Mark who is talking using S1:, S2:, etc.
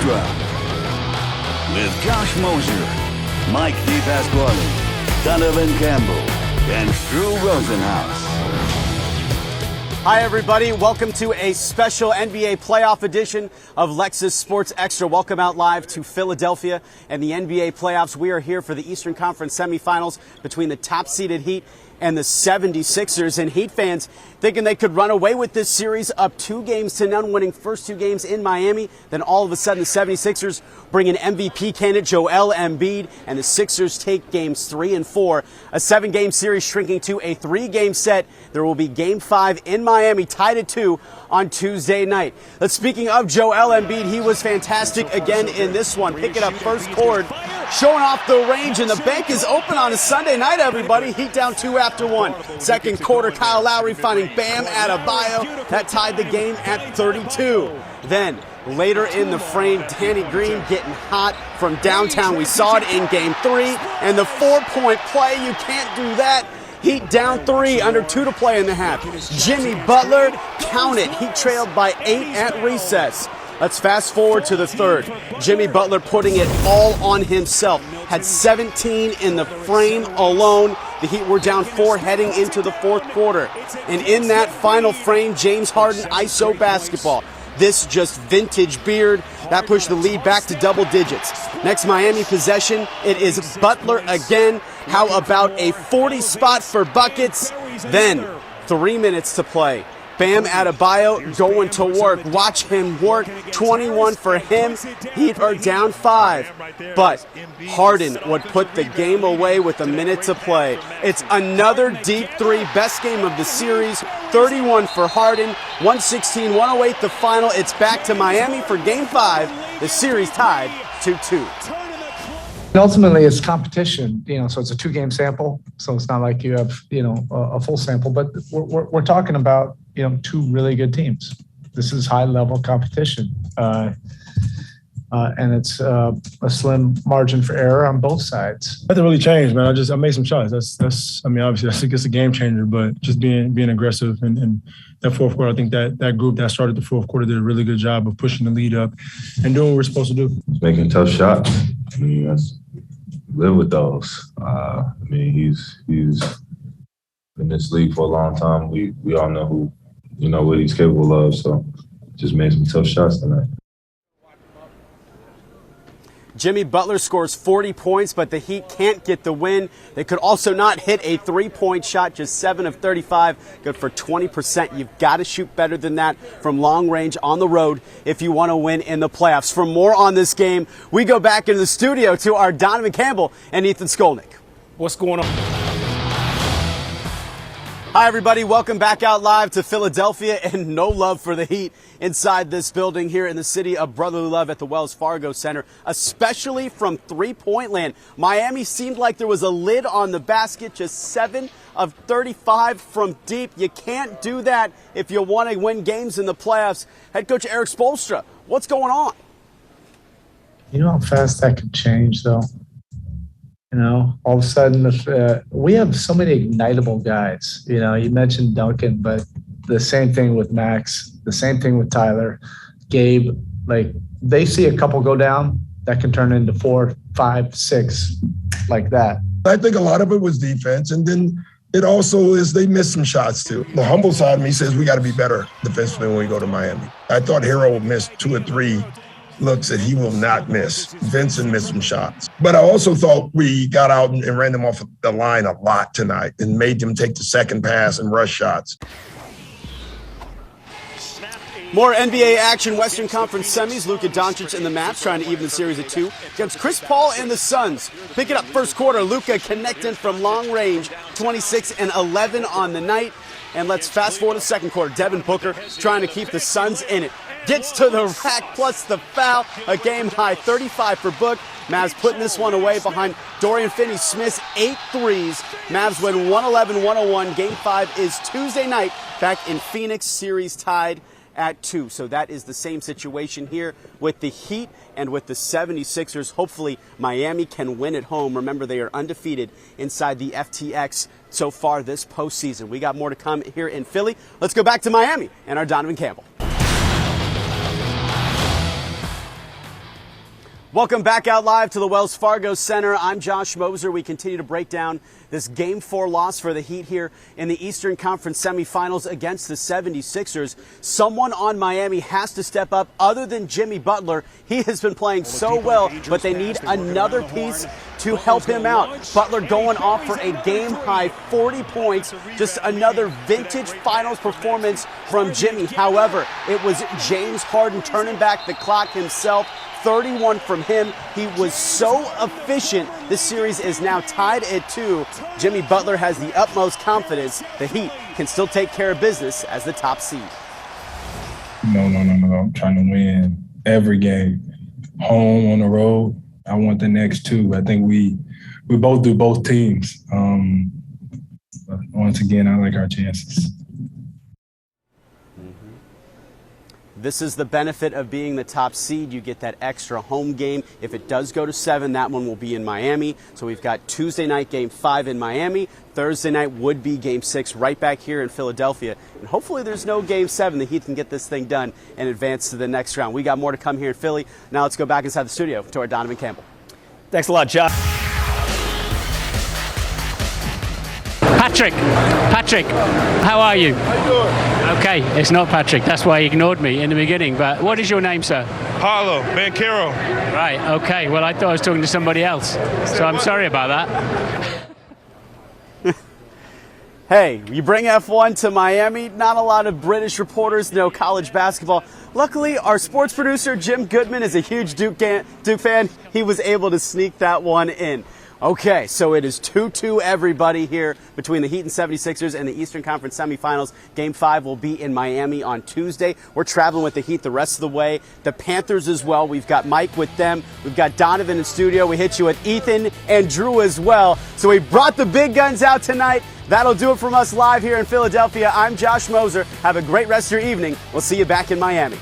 S1: Extra with Josh Moser, Mike DePasquale, Donovan Campbell, and Drew Rosenhaus.
S2: Hi, everybody. Welcome to a special NBA playoff edition of Lexus Sports Extra. Welcome out live to Philadelphia and the NBA playoffs. We are here for the Eastern Conference semifinals between the top-seeded Heat and the 76ers. And Heat fans thinking they could run away with this series, up 2-0, winning first 2 games in Miami. Then all of a sudden the 76ers bring an MVP candidate, Joel Embiid, and the Sixers take games 3 and 4. A 7-game series shrinking to a 3-game set. There will be game 5 in Miami, tied at 2 on Tuesday night. But speaking of Joel Embiid, he was fantastic again in this one. Picking up first cord, showing off the range, and the bank is open on a Sunday night, everybody. Heat down 2 after 1. Second quarter, Kyle Lowry finding Bam Adebayo. That tied the game at 32. Then, later in the frame, Danny Green getting hot from downtown. We saw it in game 3. And the 4-point play, you can't do that. Heat down 3, under 2 to play in the half. Jimmy Butler, count it. He trailed by 8 at recess. Let's fast forward to the third. Jimmy Butler putting it all on himself. Had 17 in the frame alone. The Heat were down 4 heading into the fourth quarter. And in that final frame, James Harden ISO basketball. This just vintage beard. That pushed the lead back to double digits. Next Miami possession, it is Butler again. How about a 40 spot for buckets? Then 3 minutes to play. Bam Adebayo going to work. Watch him work. 21 for him. Heat are down 5. But Harden would put the game away with a minute to play. It's another deep 3, best game of the series. 31 for Harden. 116-108 the final. It's back to Miami for game 5. The series tied 2-2.
S3: Ultimately, it's competition, so it's a 2-game sample. So it's not like you have, a full sample, but we're talking about, 2 really good teams. This is high-level competition. And it's a slim margin for error on both sides.
S4: Nothing really changed, man. I made some shots. That's obviously I think it's a game changer, but just being aggressive and that fourth quarter, I think that group that started the fourth quarter did a really good job of pushing the lead up and doing what we're supposed to do.
S5: Making tough shots. I mean, live with those. He's in this league for a long time. We all know what he's capable of. So just made some tough shots tonight.
S2: Jimmy Butler scores 40 points, but the Heat can't get the win. They could also not hit a 3-point shot, just 7 of 35, good for 20%. You've got to shoot better than that from long range on the road if you want to win in the playoffs. For more on this game, we go back into the studio to our Donovan Campbell and Ethan Skolnick.
S6: What's going on?
S2: Hi, everybody. Welcome back out live to Philadelphia, and no love for the Heat inside this building here in the city of brotherly love at the Wells Fargo Center, especially from three-point land. Miami seemed like there was a lid on the basket, just 7 of 35 from deep. You can't do that if you want to win games in the playoffs. Head coach Eric Spoelstra, what's going on?
S3: You know how fast that could change, though? All of a sudden, we have so many ignitable guys. You mentioned Duncan, but the same thing with Max, the same thing with Tyler, Gabe. Like, they see a couple go down, that can turn into 4, 5, 6, like that.
S7: I think a lot of it was defense, and then it also is they missed some shots, too. The humble side of me says we got to be better defensively when we go to Miami. I thought Hero missed 2 or 3 looks that he will not miss. Vincent missed some shots. But I also thought we got out and ran them off the line a lot tonight and made them take the second pass and rush shots.
S2: More NBA action, Western Conference semis. Luka Doncic and the Mavs trying to even the series at 2 against Chris Paul and the Suns. Picking up first quarter, Luka connecting from long range, 26 and 11 on the night. And let's fast forward to second quarter. Devin Booker trying to keep the Suns in it. Gets to the rack plus the foul. A game high 35 for Book. Mavs putting this one away behind Dorian Finney-Smith's 8 threes. Mavs win 111-101. Game 5 is Tuesday night back in Phoenix, series tied at 2. So that is the same situation here with the Heat and with the 76ers. Hopefully Miami can win at home. Remember, they are undefeated inside the FTX so far this postseason. We got more to come here in Philly. Let's go back to Miami and our Donovan Campbell. Welcome back out live to the Wells Fargo Center. I'm Josh Moser. We continue to break down this Game 4 loss for the Heat here in the Eastern Conference semifinals against the 76ers. Someone on Miami has to step up other than Jimmy Butler. He has been playing so well, but they need another piece to help him out. Butler going off for a game-high 40 points, just another vintage finals performance from Jimmy. However, it was James Harden turning back the clock himself. 31 from him. He was so efficient. This series is now tied at 2. Jimmy Butler has the utmost confidence. The Heat can still take care of business as the top seed.
S4: No. I'm trying to win every game. Home, on the road. I want the next 2. I think we both do both teams. But once again, I like our chances.
S2: This is the benefit of being the top seed. You get that extra home game. If it does go to 7, that one will be in Miami. So we've got Tuesday night Game 5 in Miami. Thursday night would be Game 6 right back here in Philadelphia. And hopefully there's no Game 7. The Heat can get this thing done and advance to the next round. We got more to come here in Philly. Now let's go back inside the studio to our Donovan Campbell.
S6: Thanks a lot, Josh. Patrick, how are you?
S8: How you doing?
S6: Okay, it's not Patrick. That's why he ignored me in the beginning. But what is your name, sir?
S8: Harlow, Bankero.
S6: Right, okay. Well, I thought I was talking to somebody else. So I'm sorry about that.
S2: Hey, you bring F1 to Miami, not a lot of British reporters, no college basketball. Luckily, our sports producer, Jim Goodman, is a huge Duke fan. He was able to sneak that one in. Okay, so it is 2-2 everybody here between the Heat and 76ers and the Eastern Conference semifinals. Game 5 will be in Miami on Tuesday. We're traveling with the Heat the rest of the way. The Panthers as well. We've got Mike with them. We've got Donovan in studio. We hit you with Ethan and Drew as well. So we brought the big guns out tonight. That'll do it from us live here in Philadelphia. I'm Josh Moser. Have a great rest of your evening. We'll see you back in Miami.